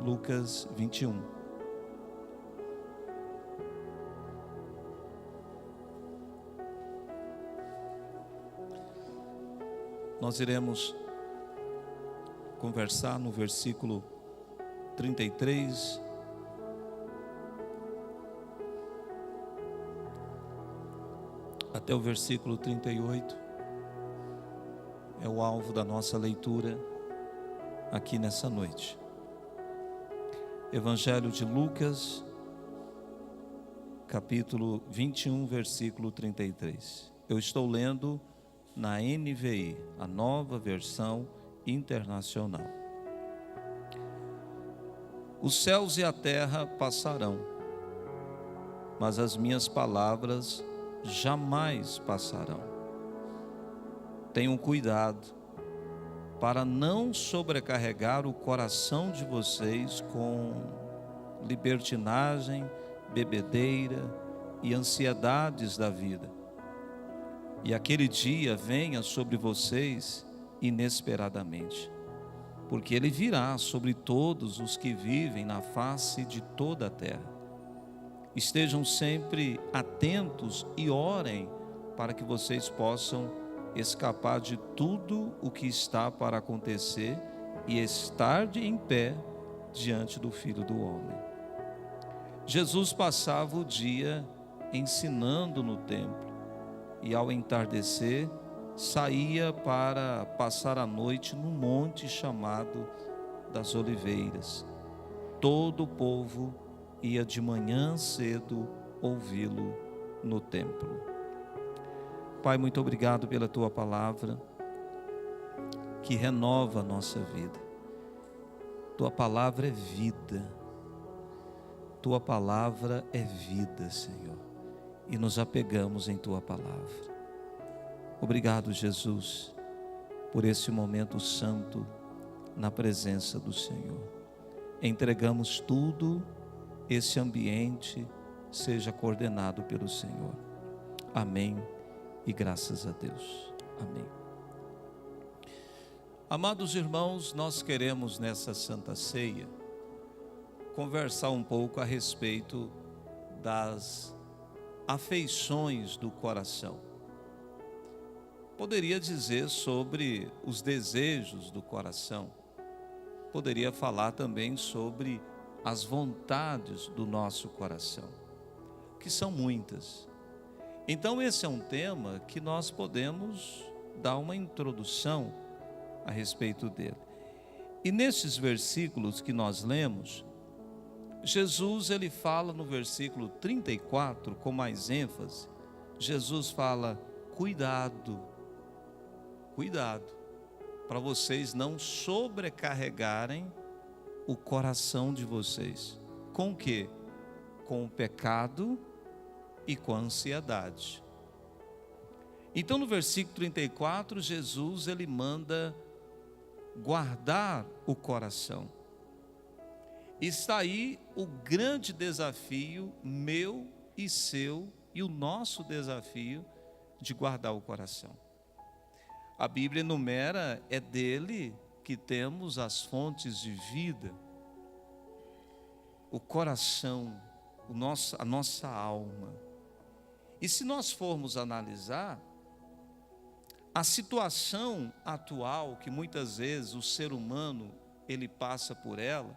Lucas 21. Nós iremos conversar no versículo 33 até o versículo 38. É o alvo da nossa leitura aqui nessa noite. Evangelho de Lucas, capítulo 21, versículo 33. Eu estou lendo na NVI, a Nova Versão Internacional. Os céus e a terra passarão, mas as minhas palavras jamais passarão. Tenham cuidado para não sobrecarregar o coração de vocês com libertinagem, bebedeira e ansiedades da vida. E aquele dia venha sobre vocês inesperadamente, porque ele virá sobre todos os que vivem na face de toda a terra. Estejam sempre atentos e orem para que vocês possam escapar de tudo o que está para acontecer e estar em pé diante do Filho do Homem. Jesus passava o dia ensinando no templo e ao entardecer saía para passar a noite no monte chamado das Oliveiras. Todo o povo ia de manhã cedo ouvi-lo no templo. Pai, muito obrigado pela Tua palavra, que renova a nossa vida. Tua palavra é vida. Tua palavra é vida, Senhor. E nos apegamos em Tua palavra. Obrigado, Jesus, por esse momento santo na presença do Senhor. Entregamos tudo, esse ambiente seja coordenado pelo Senhor. Amém. E graças a Deus. Amém. Amados irmãos, nós queremos nessa Santa Ceia conversar um pouco a respeito das afeições do coração. Poderia dizer sobre os desejos do coração. Poderia falar também sobre as vontades do nosso coração, que são muitas. Então esse é um tema que nós podemos dar uma introdução a respeito dele. E nesses versículos que nós lemos, Jesus ele fala no versículo 34 com mais ênfase. Jesus fala: cuidado, cuidado, para vocês não sobrecarregarem o coração de vocês. Com o quê? Com o pecado e com a ansiedade. Então no versículo 34, Jesus ele manda guardar o coração. Está aí o grande desafio meu e seu, e o nosso desafio de guardar o coração. A Bíblia enumera, é dele que temos as fontes de vida. O coração, a nossa alma. E se nós formos analisar, a situação atual que muitas vezes o ser humano ele passa por ela,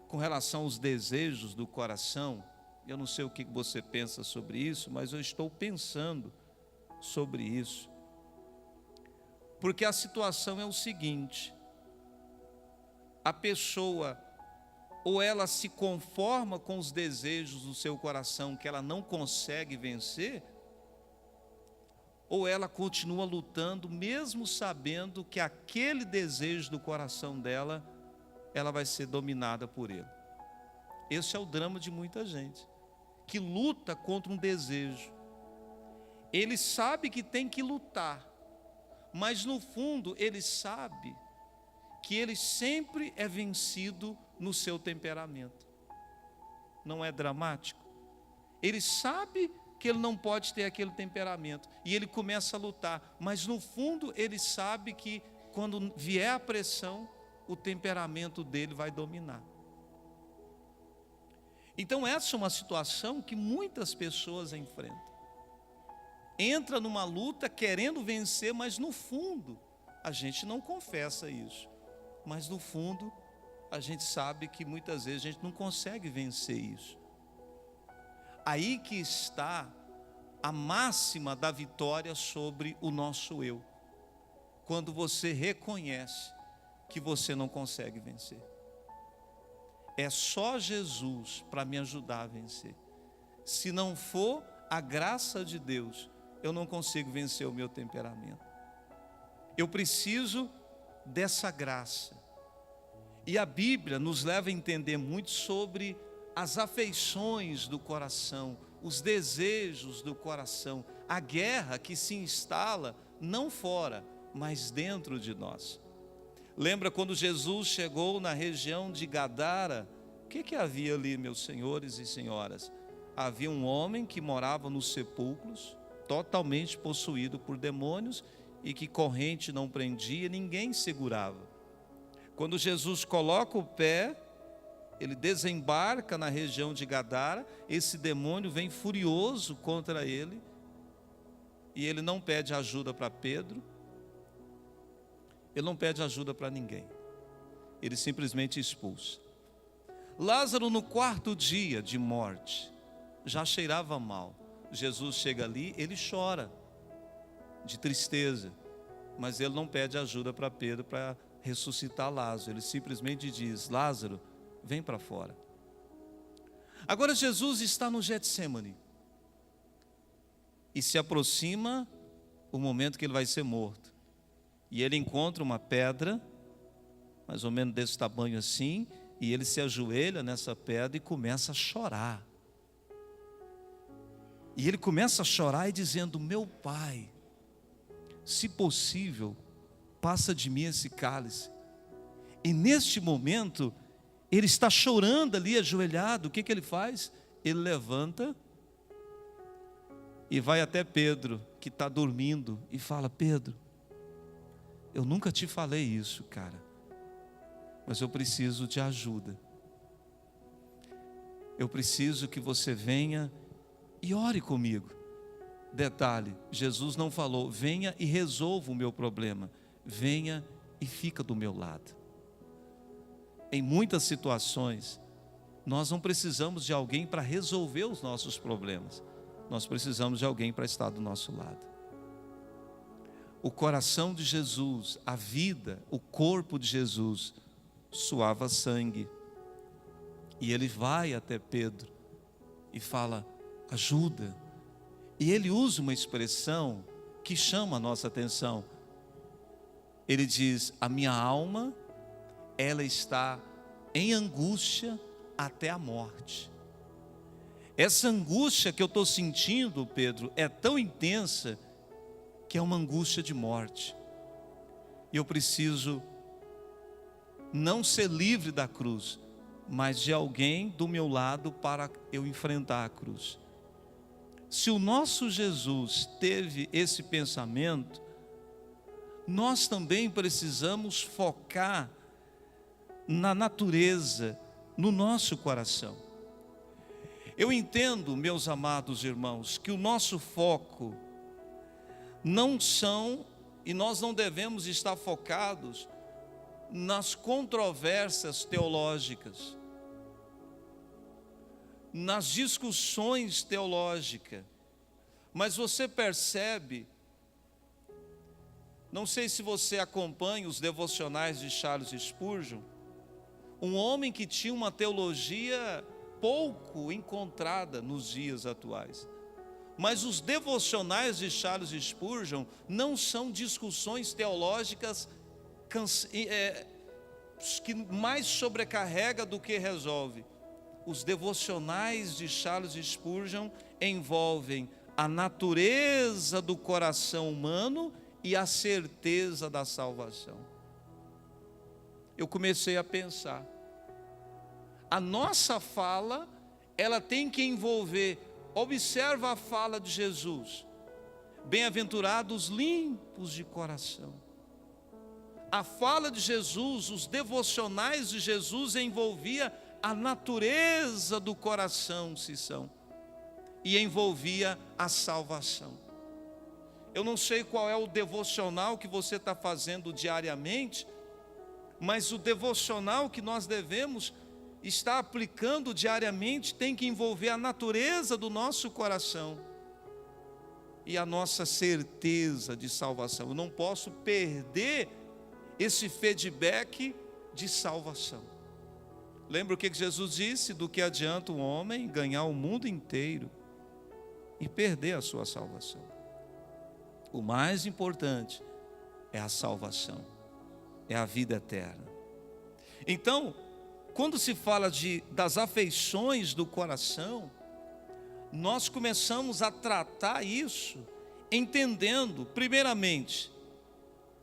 com relação aos desejos do coração, eu não sei o que você pensa sobre isso, mas eu estou pensando sobre isso. Porque a situação é o seguinte: a pessoa, ou ela se conforma com os desejos do seu coração que ela não consegue vencer, ou ela continua lutando, mesmo sabendo que aquele desejo do coração dela, ela vai ser dominada por ele. Esse é o drama de muita gente, que luta contra um desejo. Ele sabe que tem que lutar, mas no fundo ele sabe que ele sempre é vencido no seu temperamento. Não é dramático? Ele sabe que ele não pode ter aquele temperamento, e ele começa a lutar, mas no fundo ele sabe que quando vier a pressão, o temperamento dele vai dominar. Então essa é uma situação que muitas pessoas enfrentam. Entra numa luta querendo vencer, mas no fundo, a gente não confessa isso. Mas no fundo, a gente sabe que muitas vezes a gente não consegue vencer isso. Aí que está a máxima da vitória sobre o nosso eu. Quando você reconhece que você não consegue vencer. É só Jesus para me ajudar a vencer. Se não for a graça de Deus, eu não consigo vencer o meu temperamento. Eu preciso dessa graça. E a Bíblia nos leva a entender muito sobre as afeições do coração, os desejos do coração, a guerra que se instala não fora, mas dentro de nós. Lembra quando Jesus chegou na região de Gadara? O que havia ali, meus senhores e senhoras? Havia um homem que morava nos sepulcros, totalmente possuído por demônios, e que corrente não prendia, ninguém segurava. Quando Jesus coloca o pé, ele desembarca na região de Gadara, esse demônio vem furioso contra ele, e ele não pede ajuda para Pedro, ele não pede ajuda para ninguém, ele simplesmente expulsa. Lázaro, no 4º dia de morte, já cheirava mal. Jesus chega ali, ele chora de tristeza, mas ele não pede ajuda para Pedro para ressuscitar Lázaro. Ele simplesmente diz: Lázaro, vem para fora. Agora Jesus está no Getsemane e se aproxima o momento que ele vai ser morto. E ele encontra uma pedra, mais ou menos desse tamanho assim, e ele se ajoelha nessa pedra e começa a chorar. E ele começa a chorar e dizendo: meu Pai, se possível, passa de mim esse cálice. E neste momento, ele está chorando ali, ajoelhado. O que ele faz? Ele levanta e vai até Pedro, que está dormindo, e fala: Pedro, eu nunca te falei isso, cara, mas eu preciso de ajuda. Eu preciso que você venha e ore comigo. Detalhe, Jesus não falou: venha e resolva o meu problema. Venha e fica do meu lado. Em muitas situações, nós não precisamos de alguém para resolver os nossos problemas. Nós precisamos de alguém para estar do nosso lado. O coração de Jesus, a vida, o corpo de Jesus, suava sangue. E ele vai até Pedro e fala: ajuda. E ele usa uma expressão que chama a nossa atenção. Ele diz: a minha alma, ela está em angústia até a morte. Essa angústia que eu estou sentindo, Pedro, é tão intensa que é uma angústia de morte. E eu preciso não ser livre da cruz, mas de alguém do meu lado para eu enfrentar a cruz. Se o nosso Jesus teve esse pensamento, nós também precisamos focar na natureza, no nosso coração. Eu entendo, meus amados irmãos, que o nosso foco não são, e nós não devemos estar focados nas controvérsias teológicas, nas discussões teológicas. Mas você percebe, não sei se você acompanha os devocionais de Charles Spurgeon, um homem que tinha uma teologia pouco encontrada nos dias atuais. Mas os devocionais de Charles Spurgeon não são discussões teológicas que mais sobrecarrega do que resolve. Os devocionais de Charles Spurgeon envolvem a natureza do coração humano e a certeza da salvação. Eu comecei a pensar, a nossa fala, ela tem que envolver, observa a fala de Jesus: bem-aventurados limpos de coração. a fala de Jesus, os devocionais de Jesus envolvia a natureza do coração, Sissão, e envolvia a salvação. Eu não sei qual é o devocional que você está fazendo diariamente, mas o devocional que nós devemos estar aplicando diariamente tem que envolver a natureza do nosso coração e a nossa certeza de salvação. Eu não posso perder esse feedback de salvação. Lembra o que Jesus disse? Do que adianta um homem ganhar o mundo inteiro e perder a sua salvação? O mais importante é a salvação, é a vida eterna. Então, quando se fala das afeições do coração, nós começamos a tratar isso entendendo, primeiramente,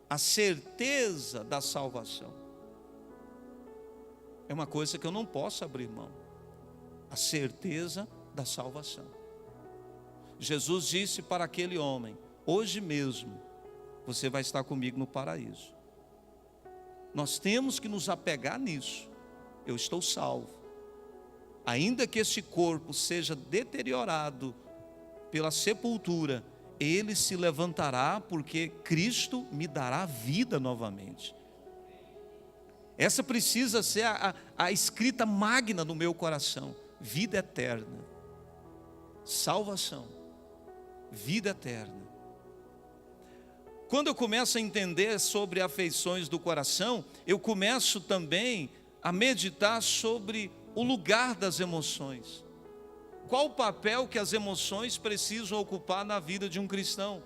a certeza da salvação. É uma coisa que eu não posso abrir mão, a certeza da salvação. Jesus disse para aquele homem: hoje mesmo você vai estar comigo no paraíso. Nós temos que nos apegar nisso. Eu estou salvo, ainda que esse corpo seja deteriorado pela sepultura, ele se levantará, porque Cristo me dará vida novamente. Essa precisa ser a escrita magna no meu coração: vida eterna, salvação, vida eterna. Quando eu começo a entender sobre afeições do coração, eu começo também a meditar sobre o lugar das emoções. Qual o papel que as emoções precisam ocupar na vida de um cristão?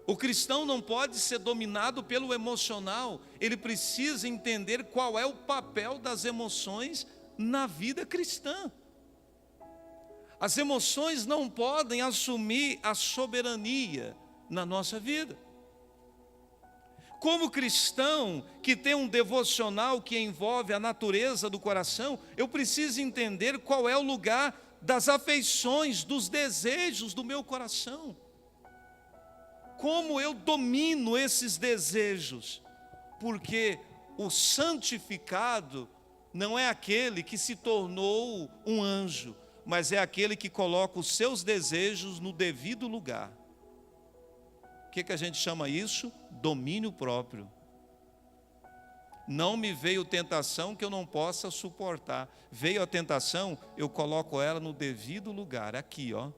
O cristão não pode ser dominado pelo emocional, ele precisa entender qual é o papel das emoções na vida cristã. As emoções não podem assumir a soberania na nossa vida. Como cristão que tem um devocional que envolve a natureza do coração, eu preciso entender qual é o lugar das afeições, dos desejos do meu coração. Como eu domino esses desejos? Porque o santificado não é aquele que se tornou um anjo, mas é aquele que coloca os seus desejos no devido lugar. O que a gente chama isso? Domínio próprio. Não me veio tentação que eu não possa suportar. Veio a tentação, eu coloco ela no devido lugar. Aqui, ó.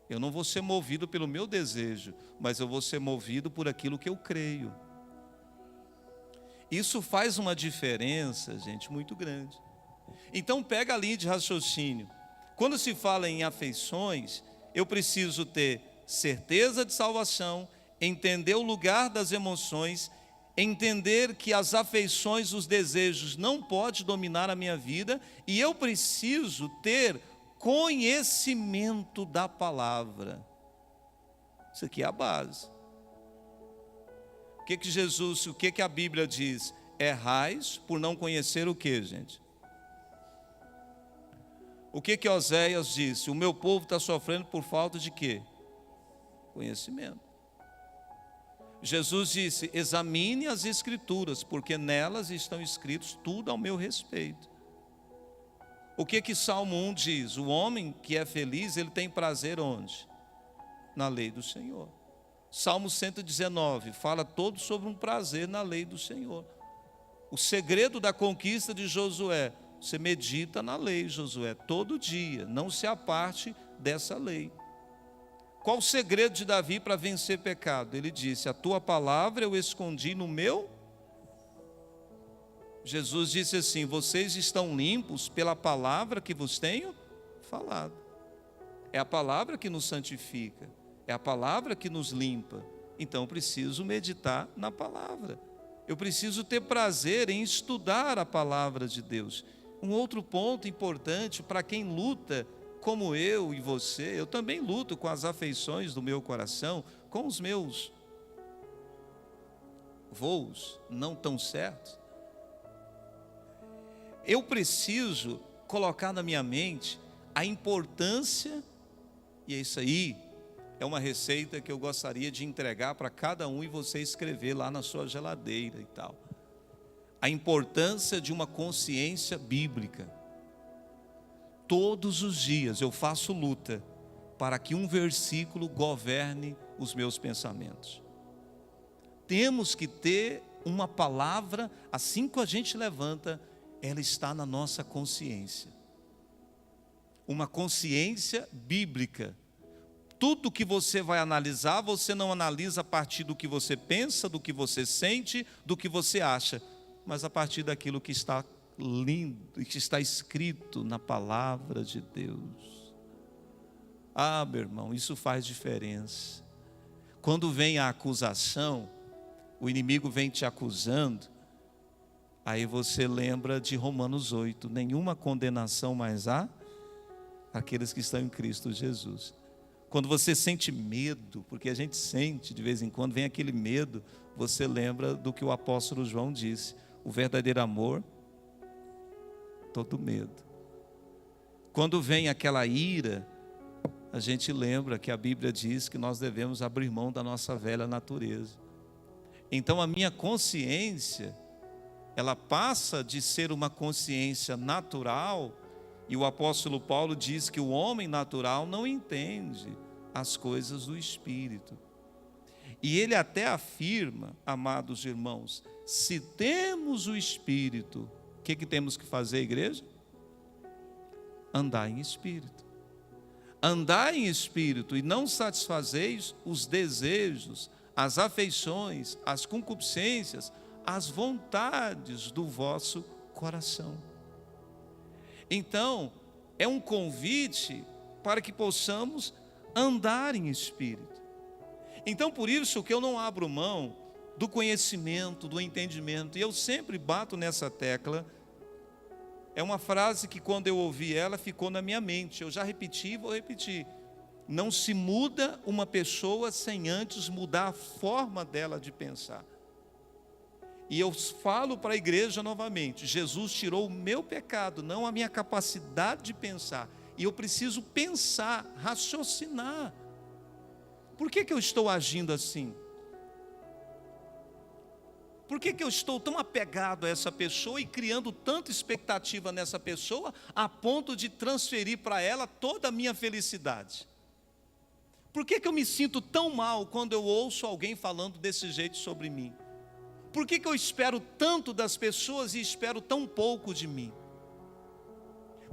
Eu não vou ser movido pelo meu desejo, mas eu vou ser movido por aquilo que eu creio. Isso faz uma diferença, gente, muito grande. Então pega a linha de raciocínio. Quando se fala em afeições, eu preciso ter certeza de salvação, entender o lugar das emoções, entender que as afeições, os desejos não podem dominar a minha vida, e eu preciso ter conhecimento da palavra. Isso aqui é a base. O que a Bíblia diz? Errais por não conhecer o que, gente? O que Oséias disse? O meu povo está sofrendo por falta de quê? Conhecimento. Jesus disse: examine as escrituras, porque nelas estão escritos tudo ao meu respeito. O que Salmo 1 diz? O homem que é feliz, ele tem prazer onde? Na lei do Senhor. Salmo 119 fala todo sobre um prazer na lei do Senhor. O segredo da conquista de Josué: você medita na lei, Josué, todo dia, não se aparte dessa lei. Qual o segredo de Davi para vencer pecado? Ele disse: a tua palavra eu escondi no meu. Jesus disse assim: vocês estão limpos pela palavra que vos tenho falado. É a palavra que nos santifica, é a palavra que nos limpa. Então eu preciso meditar na palavra. Eu preciso ter prazer em estudar a palavra de Deus. Um outro ponto importante para quem luta como eu e você, eu também luto com as afeições do meu coração, com os meus voos não tão certos. Eu preciso colocar na minha mente a importância, e é isso aí, é uma receita que eu gostaria de entregar para cada um e você escrever lá na sua geladeira e tal. A importância de uma consciência bíblica. Todos os dias eu faço luta para que um versículo governe os meus pensamentos. Temos que ter uma palavra, assim que a gente levanta, ela está na nossa consciência. Uma consciência bíblica. Tudo que você vai analisar, você não analisa a partir do que você pensa, do que você sente, do que você acha, mas a partir daquilo que está lindo, que está escrito na palavra de Deus. Ah, meu irmão, isso faz diferença. Quando vem a acusação, o inimigo vem te acusando, aí você lembra de Romanos 8, nenhuma condenação mais há aqueles que estão em Cristo Jesus. Quando você sente medo, porque a gente sente de vez em quando, vem aquele medo, você lembra do que o apóstolo João disse, o verdadeiro amor, todo medo. Quando vem aquela ira, a gente lembra que a Bíblia diz que nós devemos abrir mão da nossa velha natureza. Então a minha consciência, ela passa de ser uma consciência natural, e o apóstolo Paulo diz que o homem natural não entende as coisas do Espírito. E ele até afirma, amados irmãos, se temos o Espírito, o que temos que fazer, igreja? Andar em Espírito. Andar em Espírito e não satisfazeis os desejos, as afeições, as concupiscências, as vontades do vosso coração. Então, é um convite para que possamos andar em Espírito. Então, por isso que eu não abro mão do conhecimento, do entendimento, e eu sempre bato nessa tecla. É uma frase que quando eu ouvi ela, ficou na minha mente, eu já repeti e vou repetir. Não se muda uma pessoa sem antes mudar a forma dela de pensar. E eu falo para a igreja novamente, Jesus tirou o meu pecado, não a minha capacidade de pensar. E eu preciso pensar, raciocinar. Por que eu estou agindo assim? Por que eu estou tão apegado a essa pessoa e criando tanta expectativa nessa pessoa, a ponto de transferir para ela toda a minha felicidade? Por que eu me sinto tão mal quando eu ouço alguém falando desse jeito sobre mim? Por que eu espero tanto das pessoas e espero tão pouco de mim?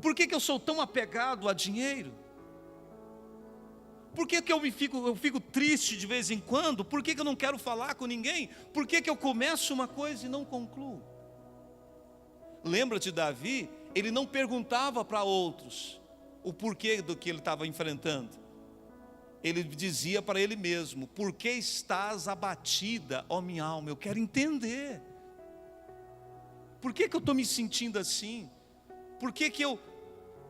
Por que eu sou tão apegado a dinheiro? Por que eu fico triste de vez em quando? Por que eu não quero falar com ninguém? Por que eu começo uma coisa e não concluo? Lembra de Davi? Ele não perguntava para outros o porquê do que ele estava enfrentando. Ele dizia para ele mesmo, por que estás abatida, ó minha alma? Eu quero entender. Por que eu estou me sentindo assim? Por que eu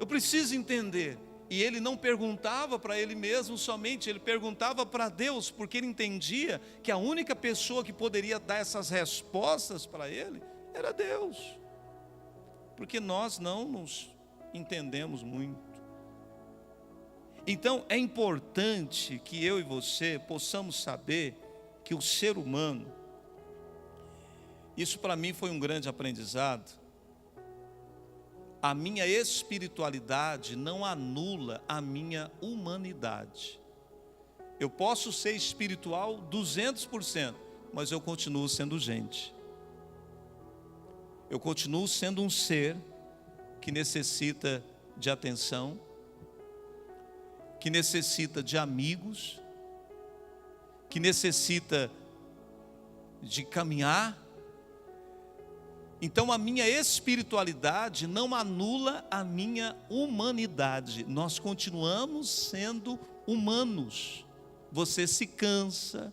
preciso entender? E ele não perguntava para ele mesmo somente, ele perguntava para Deus, porque ele entendia que a única pessoa que poderia dar essas respostas para ele, era Deus. Porque nós não nos entendemos muito. Então é importante que eu e você possamos saber que o ser humano, isso para mim foi um grande aprendizado, a minha espiritualidade não anula a minha humanidade. Eu posso ser espiritual 200%, mas eu continuo sendo gente. Eu continuo sendo um ser que necessita de atenção, que necessita de amigos, que necessita de caminhar. Então a minha espiritualidade não anula a minha humanidade. Nós continuamos sendo humanos. Você se cansa.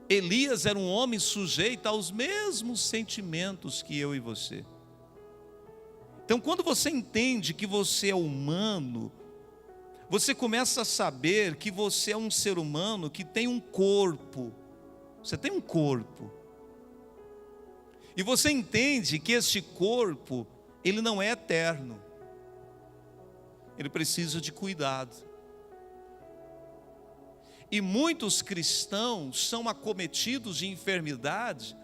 Elias era um homem sujeito aos mesmos sentimentos que eu e você. Então, quando você entende que você é humano, você começa a saber que você é um ser humano que tem um corpo. Você tem um corpo. E você entende que este corpo, ele não é eterno. Ele precisa de cuidado. E muitos cristãos são acometidos de enfermidade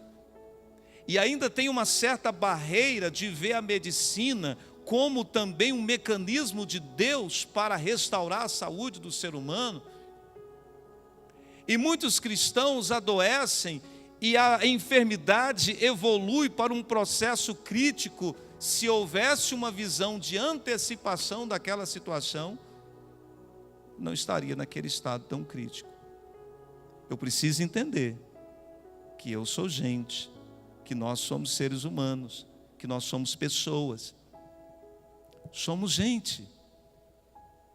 e ainda tem uma certa barreira de ver a medicina como também um mecanismo de Deus para restaurar a saúde do ser humano. E muitos cristãos adoecem e a enfermidade evolui para um processo crítico. Se houvesse uma visão de antecipação daquela situação, não estaria naquele estado tão crítico. Eu preciso entender que eu sou gente, que nós somos seres humanos, que nós somos pessoas. Somos gente.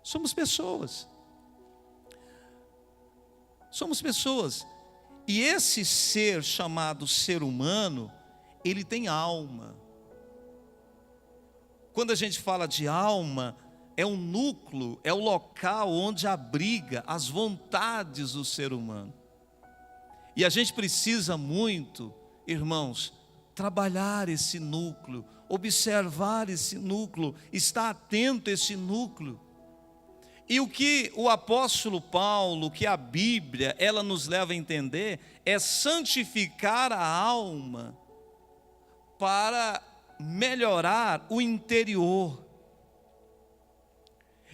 Somos pessoas. Somos pessoas. E esse ser chamado ser humano, ele tem alma. Quando a gente fala de alma, é um núcleo, é o local onde abriga as vontades do ser humano. E a gente precisa muito, irmãos, trabalhar esse núcleo, observar esse núcleo, estar atento a esse núcleo. E o que o apóstolo Paulo, que a Bíblia, ela nos leva a entender, é santificar a alma para melhorar o interior.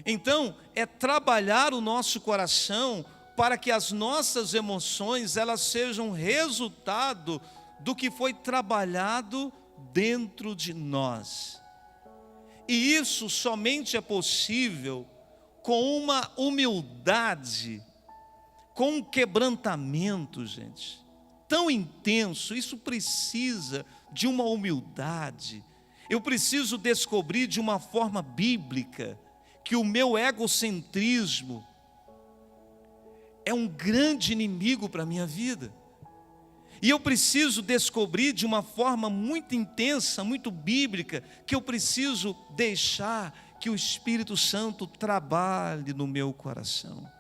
Então, é trabalhar o nosso coração para que as nossas emoções, elas sejam resultado do que foi trabalhado dentro de nós. E isso somente é possível com uma humildade, com um quebrantamento, gente, tão intenso. Isso precisa de uma humildade. Eu preciso descobrir de uma forma bíblica que o meu egocentrismo é um grande inimigo para a minha vida. E eu preciso descobrir de uma forma muito intensa, muito bíblica, que eu preciso deixar que o Espírito Santo trabalhe no meu coração.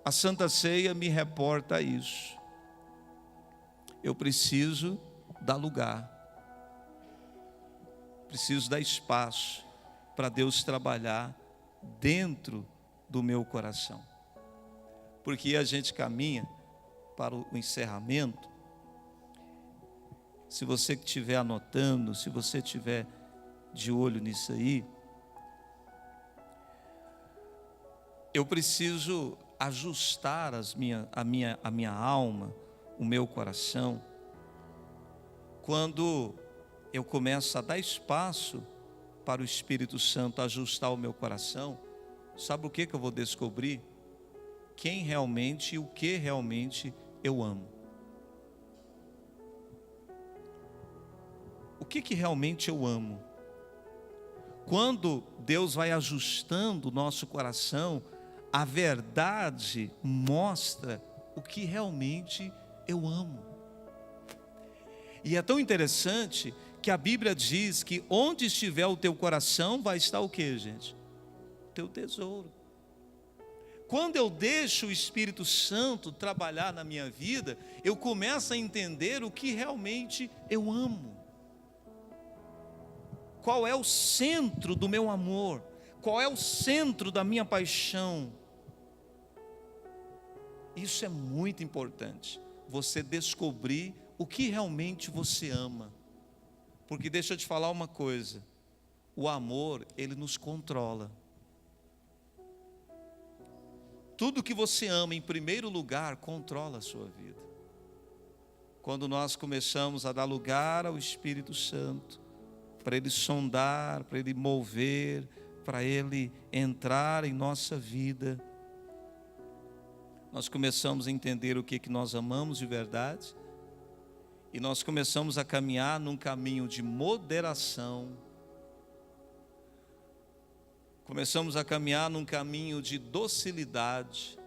A Santa Ceia me reporta isso. Eu preciso dar lugar, preciso dar espaço para Deus trabalhar dentro do meu coração. Porque a gente caminha para o encerramento. Se você que estiver anotando, se você estiver de olho nisso aí, eu preciso ajustar a minha alma, o meu coração, quando eu começo a dar espaço para o Espírito Santo ajustar o meu coração. Sabe o que eu vou descobrir? Quem realmente e o que realmente eu amo. O que realmente eu amo? Quando Deus vai ajustando o nosso coração, a verdade mostra o que realmente eu amo. E é tão interessante que a Bíblia diz que onde estiver o teu coração, vai estar o que, gente? O teu tesouro. Quando eu deixo o Espírito Santo trabalhar na minha vida, eu começo a entender o que realmente eu amo. Qual é o centro do meu amor? Qual é o centro da minha paixão? Isso é muito importante, você descobrir o que realmente você ama. Porque deixa eu te falar uma coisa, o amor, ele nos controla. Tudo que você ama, em primeiro lugar, controla a sua vida. Quando nós começamos a dar lugar ao Espírito Santo, para Ele sondar, para Ele mover, para Ele entrar em nossa vida, nós começamos a entender o que nós amamos de verdade, e nós começamos a caminhar num caminho de moderação, começamos a caminhar num caminho de docilidade,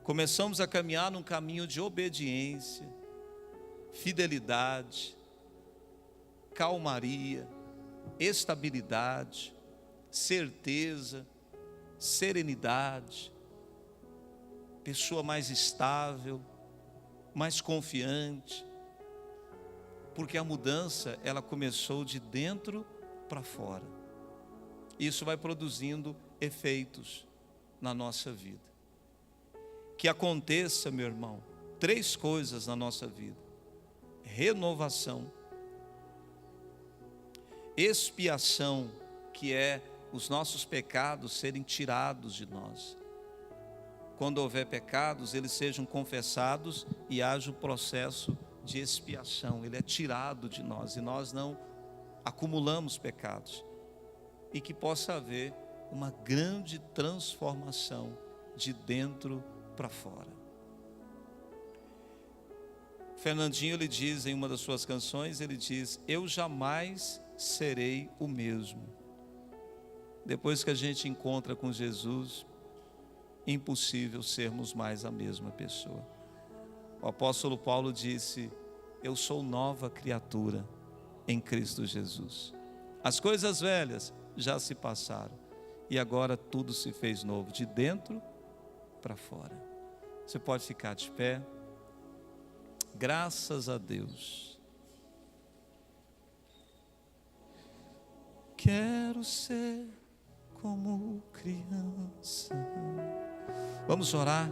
começamos a caminhar num caminho de obediência, fidelidade, calmaria, estabilidade, certeza, serenidade, pessoa mais estável, mais confiante, porque a mudança, ela começou de dentro para fora. Isso vai produzindo efeitos. na nossa vida. Que aconteça, meu irmão, 3 coisas na nossa vida: renovação, expiação, que é os nossos pecados serem tirados de nós. Quando houver pecados, eles sejam confessados e haja o processo de expiação, ele é tirado de nós e nós não acumulamos pecados. E que possa haver uma grande transformação de dentro para fora. Fernandinho, ele diz em uma das suas canções, ele diz: eu jamais serei o mesmo. Depois que a gente encontra com Jesus, impossível sermos mais a mesma pessoa. O apóstolo Paulo disse: eu sou nova criatura em Cristo Jesus. As coisas velhas já se passaram e agora tudo se fez novo, de dentro para fora. Você pode ficar de pé. Graças a Deus. Quero ser como criança. Vamos orar.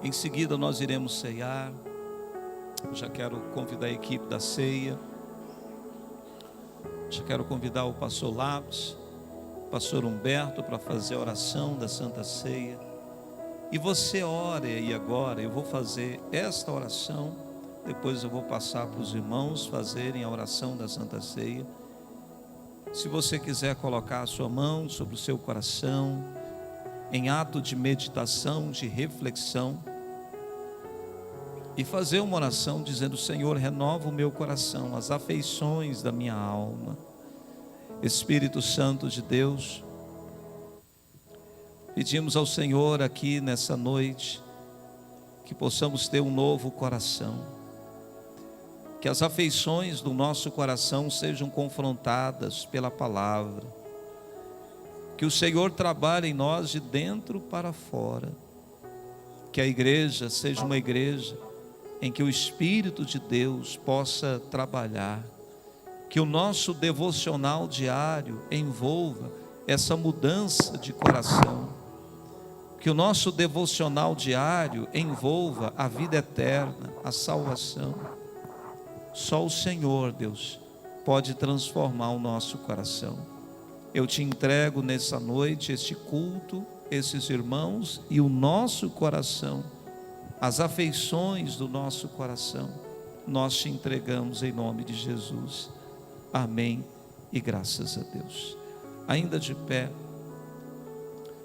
Em seguida nós iremos ceiar. Já quero convidar a equipe da ceia. Já quero convidar o pastor Lápis, o pastor Humberto, para fazer a oração da Santa Ceia. E você ore aí agora. Eu vou fazer esta oração, depois eu vou passar para os irmãos fazerem a oração da Santa Ceia. Se você quiser colocar a sua mão sobre o seu coração, em ato de meditação, de reflexão, e fazer uma oração dizendo: Senhor, renova o meu coração, as afeições da minha alma. Espírito Santo de Deus, pedimos ao Senhor aqui nessa noite, que possamos ter um novo coração, que as afeições do nosso coração sejam confrontadas pela palavra, que o Senhor trabalhe em nós de dentro para fora, que a igreja seja uma igreja em que o Espírito de Deus possa trabalhar, que o nosso devocional diário envolva essa mudança de coração, que o nosso devocional diário envolva a vida eterna, a salvação. Só o Senhor, Deus, pode transformar o nosso coração. Eu te entrego nessa noite este culto, esses irmãos e o nosso coração, as afeições do nosso coração, nós te entregamos em nome de Jesus. Amém e graças a Deus. Ainda de pé.